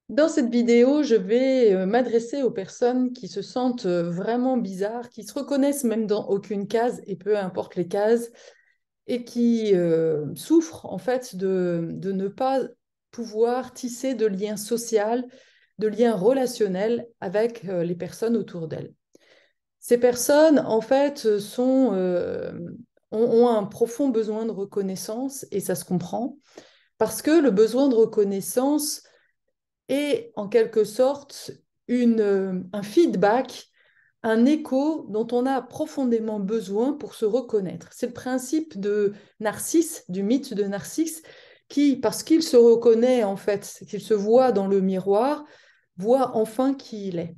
Dans cette vidéo, je vais m'adresser aux personnes qui se sentent vraiment bizarres, qui se reconnaissent même dans aucune case, et peu importe les cases, et qui souffrent en fait de ne pas pouvoir tisser de liens sociaux, de liens relationnels avec les personnes autour d'elles. Ces personnes, en fait, ont un profond besoin de reconnaissance, et ça se comprend, parce que le besoin de reconnaissance est en quelque sorte un feedback, un écho dont on a profondément besoin pour se reconnaître. C'est le principe de Narcisse, du mythe de Narcisse, qui, parce qu'il se reconnaît en fait, qu'il se voit dans le miroir, voit enfin qui il est.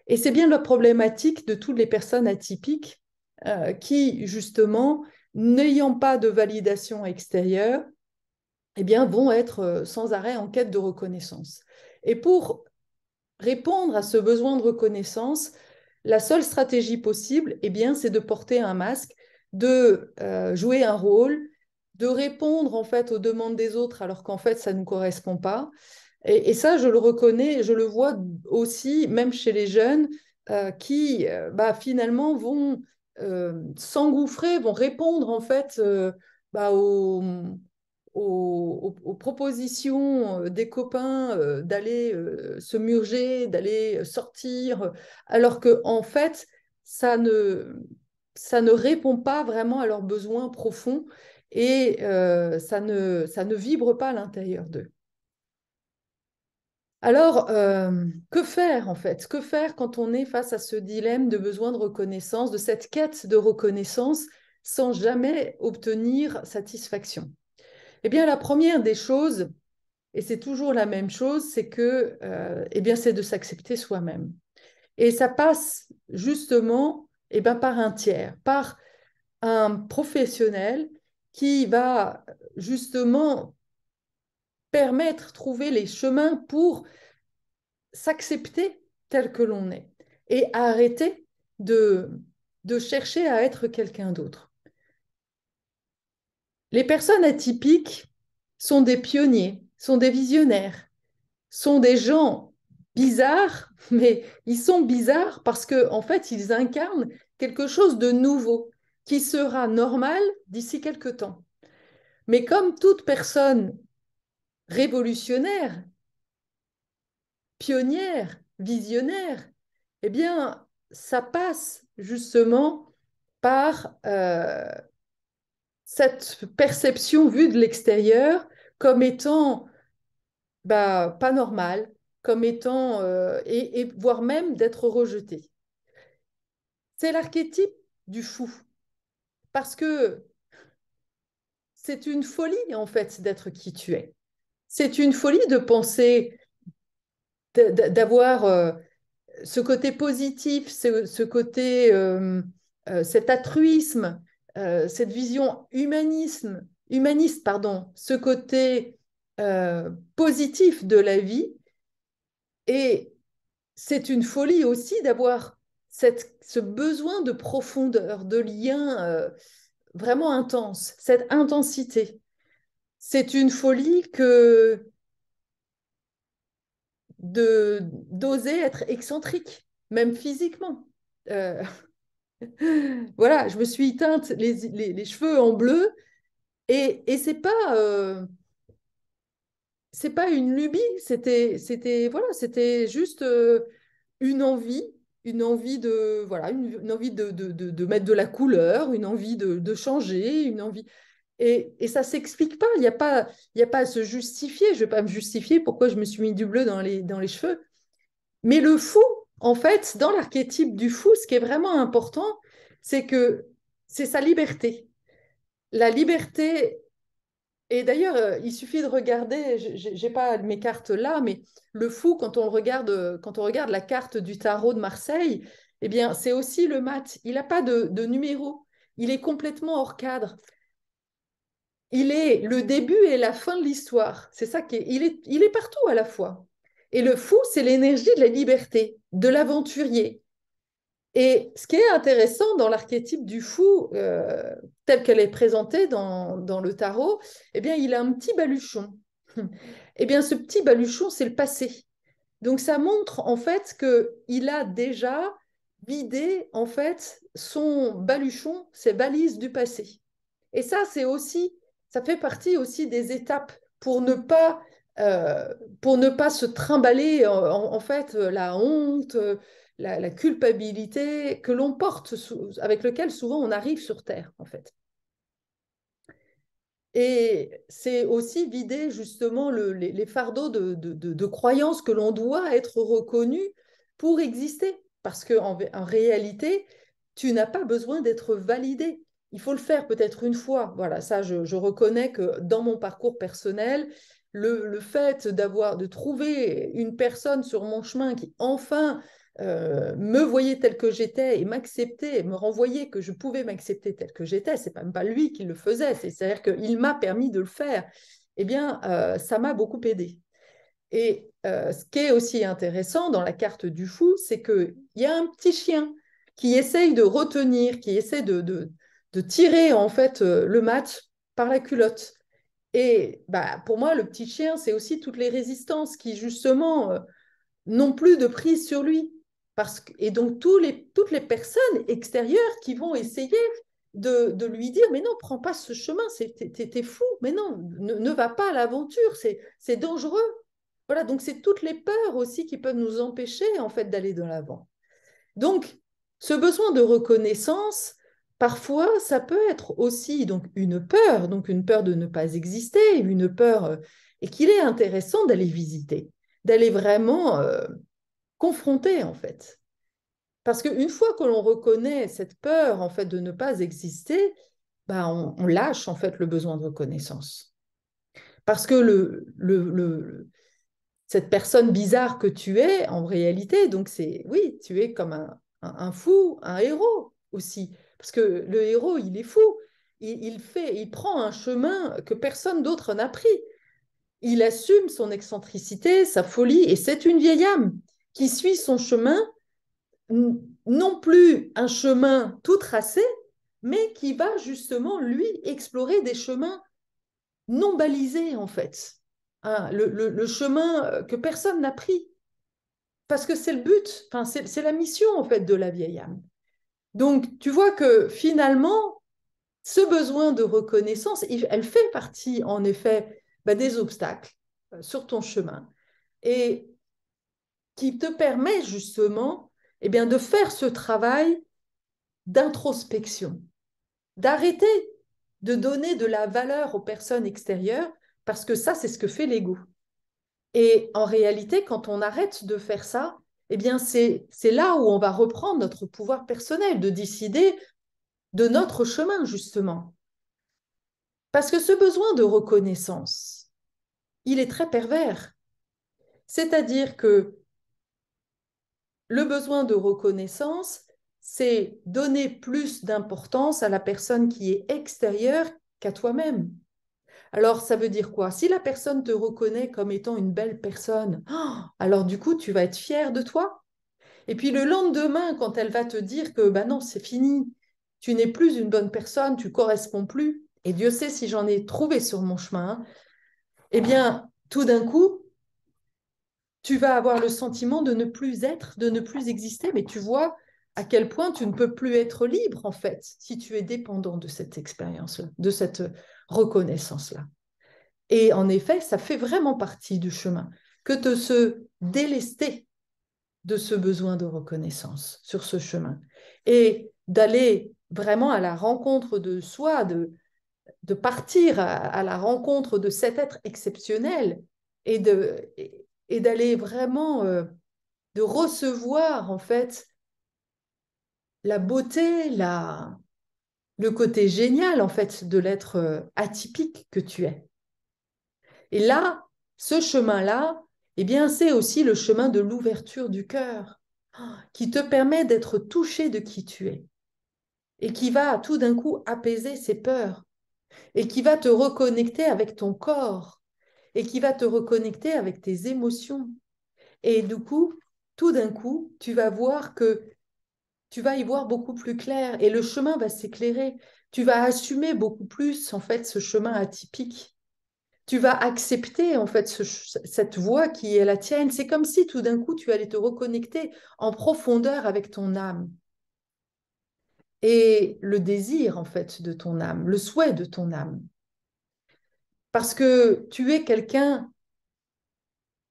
Et c'est bien la problématique de toutes les personnes atypiques qui, justement, n'ayant pas de validation extérieure, eh bien, vont être sans arrêt en quête de reconnaissance. Et pour répondre à ce besoin de reconnaissance, la seule stratégie possible, eh bien, c'est de porter un masque, de jouer un rôle, de répondre en fait aux demandes des autres alors qu'en fait ça ne correspond pas. Et ça, je le reconnais, je le vois aussi, même chez les jeunes qui finalement vont s'engouffrer, vont répondre en fait bah, aux propositions des copains d'aller se murger, d'aller sortir, alors que en fait, ça ne, ça ne répond pas vraiment à leurs besoins profonds et ça ne vibre pas à l'intérieur d'eux. Alors, que faire en fait? Que faire quand on est face à ce dilemme de besoin de reconnaissance, de cette quête de reconnaissance sans jamais obtenir satisfaction? Eh bien, la première des choses, et c'est toujours la même chose, c'est que, eh bien, c'est de s'accepter soi-même. Et ça passe justement, eh bien, par un tiers, par un professionnel qui va justement permettre, trouver les chemins pour s'accepter tel que l'on est et arrêter de, de chercher à être quelqu'un d'autre. Les personnes atypiques sont des pionniers, sont des visionnaires, sont des gens bizarres, mais ils sont bizarres parce qu'en fait, ils incarnent quelque chose de nouveau qui sera normal d'ici quelque temps. Mais comme toute personne révolutionnaire, pionnière, visionnaire, eh bien, ça passe justement par cette perception vue de l'extérieur comme étant pas normale, comme étant, et voire même d'être rejeté. C'est l'archétype du fou, parce que c'est une folie en fait d'être qui tu es. C'est une folie de penser, d'avoir ce côté positif, ce côté, cet altruisme, cette vision humaniste, pardon, ce côté positif de la vie. Et c'est une folie aussi d'avoir ce besoin de profondeur, de lien vraiment intense, cette intensité. C'est une folie que d'oser être excentrique, même physiquement. Euh, voilà, je me suis teinte les cheveux en bleu et c'est pas une lubie, voilà, c'était juste une envie de, voilà, une envie de mettre de la couleur, une envie de changer, une envie. Et ça s'explique pas, il y a pas à se justifier. Je vais pas me justifier pourquoi je me suis mis du bleu dans les cheveux. Mais le fou, en fait, dans l'archétype du fou, ce qui est vraiment important, c'est que c'est sa liberté. La liberté, et d'ailleurs, il suffit de regarder, j'ai pas mes cartes là, mais le fou, quand on regarde la carte du tarot de Marseille, eh bien, c'est aussi le mat. Il n'a pas de numéro. Il est complètement hors cadre. Il est le début et la fin de l'histoire. C'est ça qui est, il est partout à la fois. Et le fou, c'est l'énergie de la liberté, de l'aventurier. Et ce qui est intéressant dans l'archétype du fou, tel qu'elle est présentée dans le tarot, eh bien, il a un petit baluchon. Eh bien, ce petit baluchon, c'est le passé. Donc, ça montre en fait qu'il a déjà vidé en fait son baluchon, ses valises du passé. Et ça, c'est aussi, ça fait partie aussi des étapes pour ne pas se trimballer en fait la honte, la culpabilité que l'on porte, avec lequel souvent on arrive sur Terre en fait. Et c'est aussi vider justement les fardeaux de croyances que l'on doit être reconnu pour exister. Parce qu'en réalité, tu n'as pas besoin d'être validé. Il faut le faire peut-être une fois. Voilà, ça, je reconnais que dans mon parcours personnel, le fait de trouver une personne sur mon chemin qui enfin me voyait tel que j'étais et m'acceptait, me renvoyait que je pouvais m'accepter tel que j'étais, c'est même pas lui qui le faisait, c'est-à-dire qu'il m'a permis de le faire, eh bien, ça m'a beaucoup aidé. Et ce qui est aussi intéressant dans la carte du fou, c'est qu'il y a un petit chien qui essaye de retenir, qui essaie de tirer en fait le match par la culotte. Et bah, pour moi, le petit chien, c'est aussi toutes les résistances qui, justement, n'ont plus de prise sur lui. Et donc, toutes les personnes extérieures qui vont essayer de lui dire, mais non, prends pas ce chemin, t'es fou, mais non, ne va pas à l'aventure, c'est dangereux. Voilà, donc c'est toutes les peurs aussi qui peuvent nous empêcher en fait d'aller de l'avant. Donc, ce besoin de reconnaissance, parfois, ça peut être aussi donc une peur de ne pas exister, une peur, et qu'il est intéressant d'aller visiter, d'aller vraiment confronter en fait. Parce qu'une fois que l'on reconnaît cette peur en fait de ne pas exister, bah, on lâche en fait le besoin de reconnaissance. Parce que cette personne bizarre que tu es, en réalité, donc oui, tu es comme un fou, un héros aussi. Parce que le héros, il est fou. Il prend un chemin que personne d'autre n'a pris. Il assume son excentricité, sa folie, et c'est une vieille âme qui suit son chemin, non plus un chemin tout tracé, mais qui va justement, lui, explorer des chemins non balisés, en fait. Hein, le chemin que personne n'a pris. Parce que c'est le but, enfin, c'est la mission, en fait, de la vieille âme. Donc, tu vois que finalement, ce besoin de reconnaissance, elle fait partie, en effet, bah, des obstacles sur ton chemin. Et qui te permet justement eh bien, de faire ce travail d'introspection, d'arrêter de donner de la valeur aux personnes extérieures, parce que ça, c'est ce que fait l'ego. Et en réalité, quand on arrête de faire ça, eh bien, c'est là où on va reprendre notre pouvoir personnel, de décider de notre chemin, justement. Parce que ce besoin de reconnaissance, il est très pervers. C'est-à-dire que le besoin de reconnaissance, c'est donner plus d'importance à la personne qui est extérieure qu'à toi-même. Alors, ça veut dire quoi? Si la personne te reconnaît comme étant une belle personne, alors du coup, tu vas être fier de toi. Et puis le lendemain, quand elle va te dire que bah non, c'est fini, tu n'es plus une bonne personne, tu corresponds plus, et Dieu sait si j'en ai trouvé sur mon chemin, hein, eh bien, tout d'un coup, tu vas avoir le sentiment de ne plus être, de ne plus exister, mais tu vois à quel point tu ne peux plus être libre, en fait, si tu es dépendant de cette expérience-là, de cette reconnaissance-là. Et en effet, ça fait vraiment partie du chemin que de se délester de ce besoin de reconnaissance sur ce chemin et d'aller vraiment à la rencontre de soi, de partir à la rencontre de cet être exceptionnel et d'aller vraiment de recevoir en fait la beauté, le côté génial en fait de l'être atypique que tu es. Et là, ce chemin-là, eh bien, c'est aussi le chemin de l'ouverture du cœur, qui te permet d'être touché de qui tu es et qui va tout d'un coup apaiser ses peurs et qui va te reconnecter avec ton corps et qui va te reconnecter avec tes émotions. Et du coup, tout d'un coup, tu vas voir que tu vas y voir beaucoup plus clair et le chemin va s'éclairer. Tu vas assumer beaucoup plus, en fait, ce chemin atypique. tu vas accepter en fait cette voix qui est la tienne. C'est comme si tout d'un coup tu allais te reconnecter en profondeur avec ton âme et le désir en fait de ton âme, le souhait de ton âme. Parce que tu es quelqu'un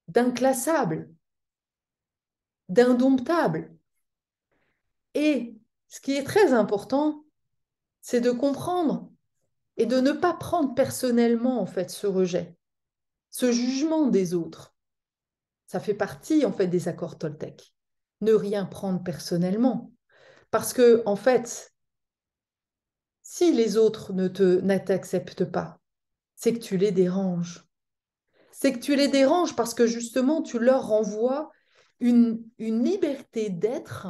d'inclassable, d'indomptable. Et ce qui est très important, c'est de comprendre et de ne pas prendre personnellement en fait ce rejet, ce jugement des autres. Ça fait partie en fait des accords Toltec. Ne rien prendre personnellement, parce que en fait, si les autres ne t'acceptent pas, c'est que tu les déranges. C'est que tu les déranges parce que justement tu leur renvoies une liberté d'être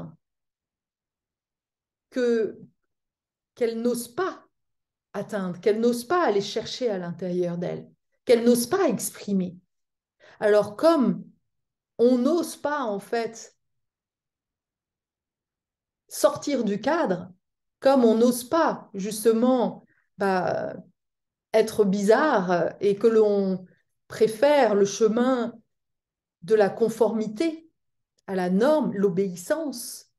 que qu'elles n'osent pas atteindre, qu'elles n'osent pas aller chercher à l'intérieur d'elles, qu'elles n'osent pas exprimer. Alors comme on n'ose pas en fait sortir du cadre, comme on n'ose pas justement bah, être bizarre et que l'on préfère le chemin de la conformité à la norme, l'obéissance,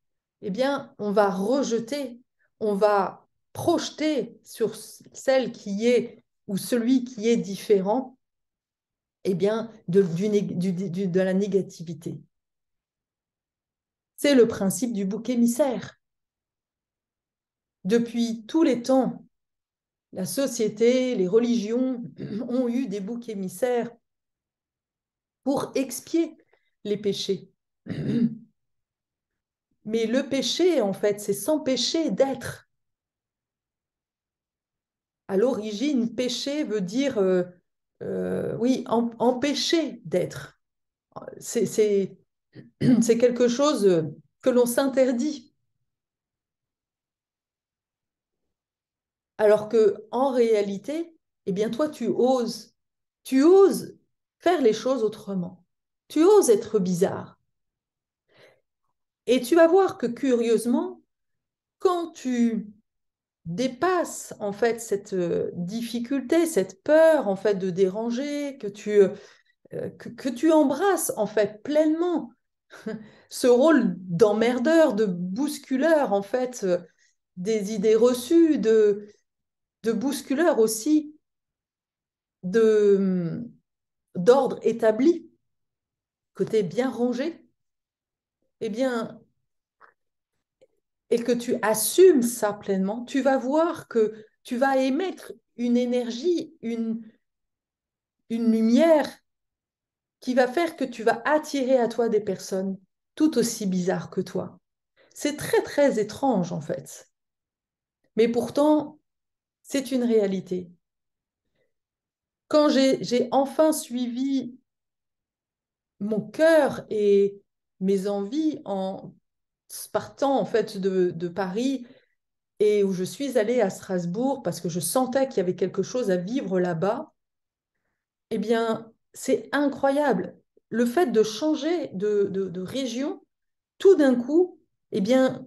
eh bien, on va rejeter, on va projeter sur celle qui est ou celui qui est différent, eh bien, de la négativité. C'est le principe du bouc émissaire. Depuis tous les temps, la société, les religions ont eu des boucs émissaires pour expier les péchés. Mais le péché, en fait, c'est s'empêcher d'être. À l'origine, péché veut dire, oui, empêcher d'être. C'est quelque chose que l'on s'interdit. Alors que en réalité, eh bien, toi, tu oses faire les choses autrement. Tu oses être bizarre. Et tu vas voir que curieusement, quand tu dépasses en fait cette difficulté, cette peur en fait de déranger, que tu embrasses en fait pleinement ce rôle d'emmerdeur, de bousculeur en fait des idées reçues, de bousculeur aussi de d'ordre établi, côté bien rangé, eh bien, et que tu assumes ça pleinement, tu vas voir que tu vas émettre une énergie, une lumière qui va faire que tu vas attirer à toi des personnes tout aussi bizarres que toi. C'est très, très étrange en fait. Mais pourtant, c'est une réalité. Quand j'ai enfin suivi mon cœur et mes envies en partant en fait de Paris et où je suis allée à Strasbourg parce que je sentais qu'il y avait quelque chose à vivre là-bas, eh bien, c'est incroyable. Le fait de changer de région, tout d'un coup, eh bien,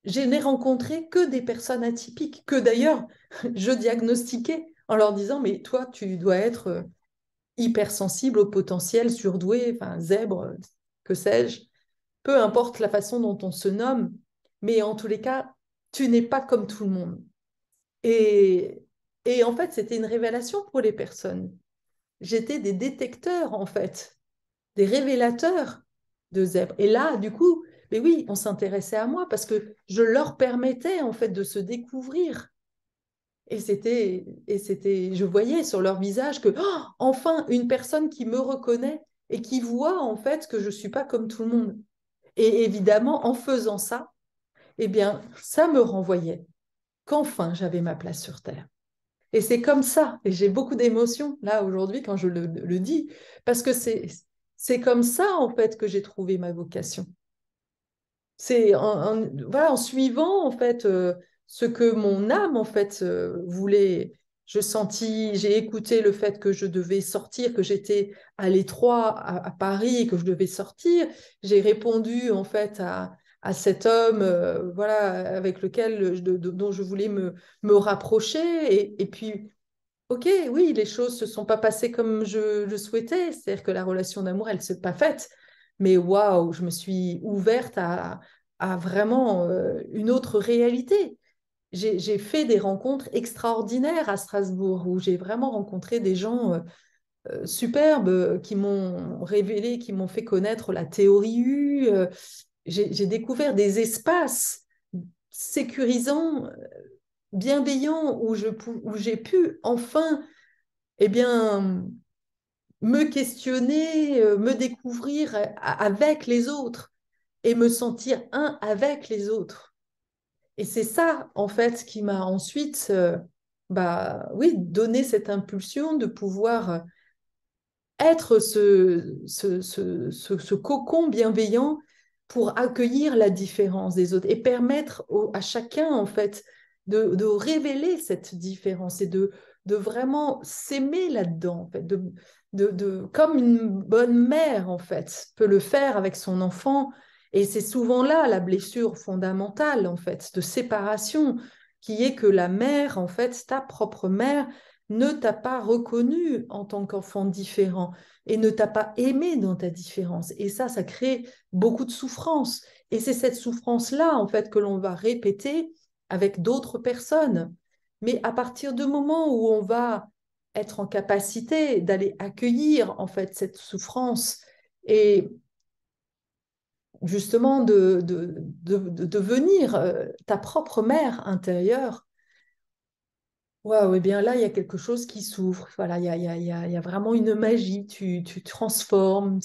je n'ai rencontré que des personnes atypiques, que d'ailleurs, je diagnostiquais en leur disant, mais toi, tu dois être hypersensible au potentiel, surdoué, enfin, zèbre, que sais-je, peu importe la façon dont on se nomme, mais en tous les cas, tu n'es pas comme tout le monde. Et, et en fait, c'était une révélation pour les personnes. J'étais des détecteurs, en fait, des révélateurs de zèbres. Et là, du coup, mais oui, on s'intéressait à moi parce que je leur permettais, en fait, de se découvrir. Je voyais sur leur visage que, oh, enfin, une personne qui me reconnaît et qui voit, en fait, que je ne suis pas comme tout le monde. Et évidemment, en faisant ça, eh bien, ça me renvoyait qu'enfin, j'avais ma place sur Terre. Et c'est comme ça, et j'ai beaucoup d'émotions là aujourd'hui quand je le dis, parce que c'est comme ça en fait que j'ai trouvé ma vocation. C'est voilà, en suivant en fait ce que mon âme en fait voulait. Je sentis, j'ai écouté le fait que je devais sortir, que j'étais à l'étroit à Paris, que je devais sortir. J'ai répondu en fait à cet homme, voilà, avec lequel dont je voulais me rapprocher. Et puis ok, oui, les choses ne se sont pas passées comme je souhaitais, c'est-à-dire que la relation d'amour, elle ne s'est pas faite, mais waouh, je me suis ouverte à vraiment une autre réalité. J'ai fait des rencontres extraordinaires à Strasbourg où j'ai vraiment rencontré des gens superbes qui m'ont révélé, qui m'ont fait connaître la théorie U. J'ai découvert des espaces sécurisants, bienveillants, où j'ai pu enfin eh bien, me questionner, me découvrir avec les autres et me sentir un avec les autres. Et c'est ça, en fait, qui m'a ensuite, bah oui, donné cette impulsion de pouvoir être ce cocon bienveillant pour accueillir la différence des autres et permettre à chacun, en fait, de révéler cette différence et de vraiment s'aimer là-dedans, en fait, comme une bonne mère, en fait, peut le faire avec son enfant. Et c'est souvent là la blessure fondamentale, en fait, de séparation, qui est que la mère, en fait, ta propre mère, ne t'a pas reconnu en tant qu'enfant différent et ne t'a pas aimé dans ta différence. Et ça crée beaucoup de souffrance. Et c'est cette souffrance-là, en fait, que l'on va répéter avec d'autres personnes. Mais à partir du moment où on va être en capacité d'aller accueillir, en fait, cette souffrance et justement de devenir ta propre mère intérieure, waouh, eh bien là, il y a quelque chose qui s'ouvre. Voilà, il y a vraiment une magie. Tu transformes.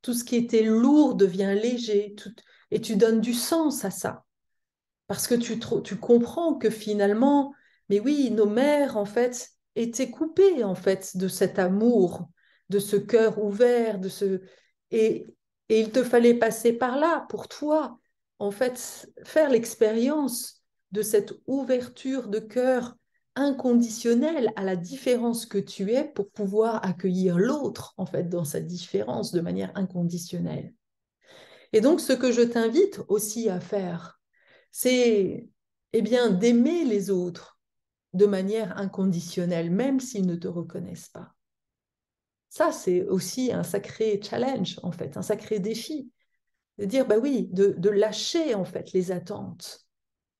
Tout ce qui était lourd devient léger. Et tu donnes du sens à ça. Parce que tu comprends que finalement, mais oui, nos mères, en fait, étaient coupées, en fait, de cet amour, de ce cœur ouvert, Et, et il te fallait passer par là pour toi, en fait, faire l'expérience de cette ouverture de cœur inconditionnelle à la différence que tu es pour pouvoir accueillir l'autre, en fait, dans sa différence de manière inconditionnelle. Et donc, ce que je t'invite aussi à faire, c'est eh bien d'aimer les autres de manière inconditionnelle, même s'ils ne te reconnaissent pas. Ça, c'est aussi un sacré challenge, en fait, un sacré défi. De dire, bah oui, de lâcher, en fait, les attentes,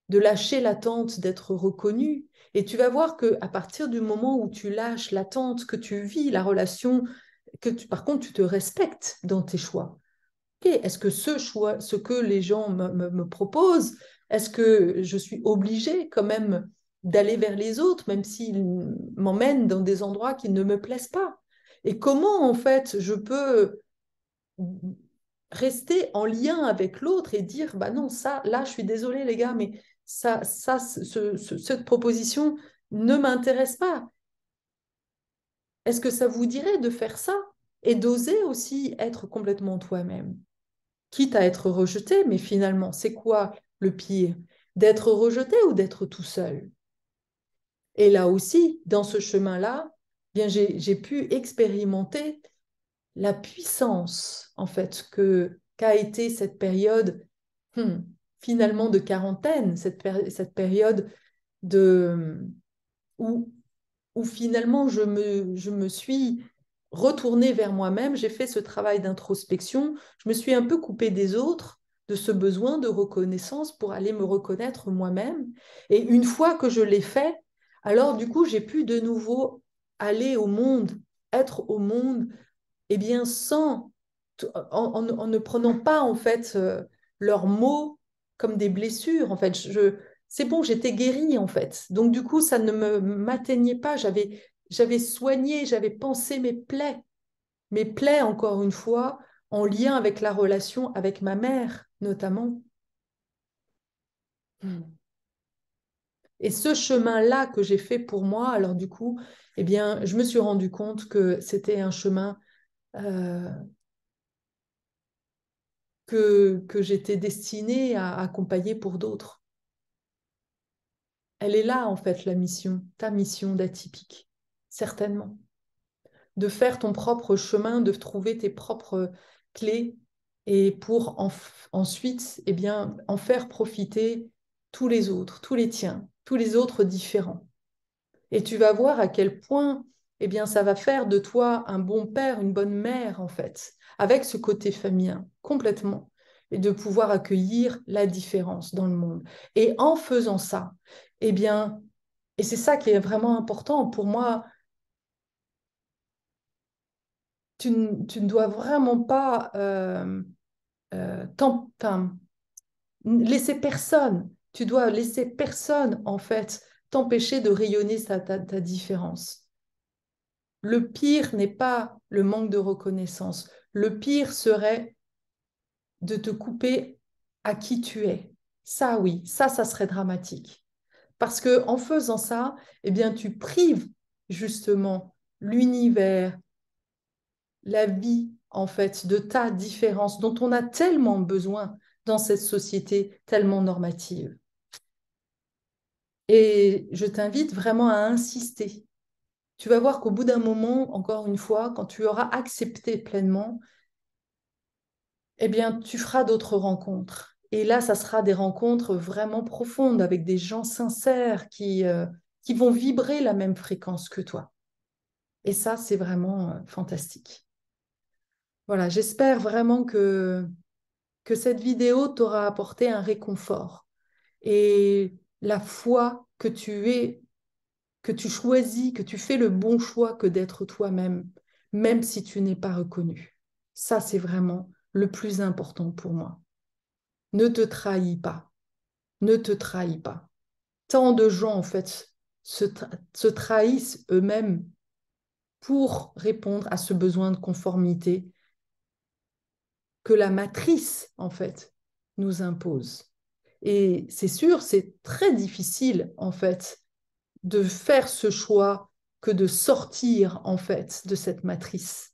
de lâcher l'attente d'être reconnu. Et tu vas voir qu'à partir du moment où tu lâches l'attente, que tu vis la relation, par contre, tu te respectes dans tes choix. Okay, est-ce que ce choix, ce que les gens me proposent, est-ce que je suis obligée quand même d'aller vers les autres, même s'ils m'emmènent dans des endroits qui ne me plaisent pas? Et comment, en fait, je peux rester en lien avec l'autre et dire, bah non, ça, là, je suis désolée, les gars, mais cette proposition ne m'intéresse pas. Est-ce que ça vous dirait de faire ça et d'oser aussi être complètement toi-même? Quitte à être rejeté, mais finalement, c'est quoi le pire? D'être rejeté ou d'être tout seul? Et là aussi, dans ce chemin-là, bien j'ai pu expérimenter la puissance, en fait, qu'a été cette période hmm, finalement de quarantaine, cette période de, où, où finalement je me suis retournée vers moi-même, j'ai fait ce travail d'introspection, je me suis un peu coupée des autres, de ce besoin de reconnaissance pour aller me reconnaître moi-même. Et une fois que je l'ai fait, alors du coup, j'ai pu de nouveau aller au monde, être au monde, et bien sans, en ne prenant pas en fait leurs mots comme des blessures. En fait, c'est bon, j'étais guérie en fait. Donc du coup, ça ne m'atteignait pas. J'avais soigné, j'avais pensé mes plaies encore une fois, en lien avec la relation avec ma mère notamment. Et ce chemin-là que j'ai fait pour moi, alors du coup, eh bien, je me suis rendu compte que c'était un chemin euh, que j'étais destinée à accompagner pour d'autres. Elle est là, en fait, la mission, ta mission d'atypique, certainement. De faire ton propre chemin, de trouver tes propres clés et pour ensuite, eh bien, en faire profiter tous les autres, tous les tiens, tous les autres différents. Et tu vas voir à quel point eh bien, ça va faire de toi un bon père, une bonne mère, en fait, avec ce côté féminin, complètement, et de pouvoir accueillir la différence dans le monde. Et en faisant ça, eh bien, et c'est ça qui est vraiment important pour moi, tu ne dois vraiment pas laisser personne, tu dois laisser personne, en fait, t'empêcher de rayonner ta différence. Le pire n'est pas le manque de reconnaissance. Le pire serait de te couper à qui tu es. Ça, oui, ça serait dramatique. Parce que en faisant ça, eh bien, tu prives justement l'univers, la vie, en fait, de ta différence dont on a tellement besoin dans cette société tellement normative. Et je t'invite vraiment à insister. Tu vas voir qu'au bout d'un moment, encore une fois, quand tu auras accepté pleinement, eh bien, tu feras d'autres rencontres. Et là, ça sera des rencontres vraiment profondes avec des gens sincères qui vont vibrer la même fréquence que toi. Et ça, c'est vraiment fantastique. Voilà, j'espère vraiment que cette vidéo t'aura apporté un réconfort et la foi que tu es, que tu choisis, que tu fais le bon choix que d'être toi-même, même si tu n'es pas reconnu. Ça, c'est vraiment le plus important pour moi. Ne te trahis pas. Ne te trahis pas. Tant de gens, en fait, se trahissent eux-mêmes pour répondre à ce besoin de conformité que la matrice, en fait, nous impose. Et c'est sûr, c'est très difficile, en fait, de faire ce choix que de sortir, en fait, de cette matrice.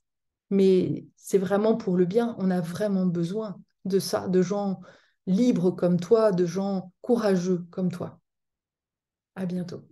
Mais c'est vraiment pour le bien. On a vraiment besoin de ça, de gens libres comme toi, de gens courageux comme toi. À bientôt.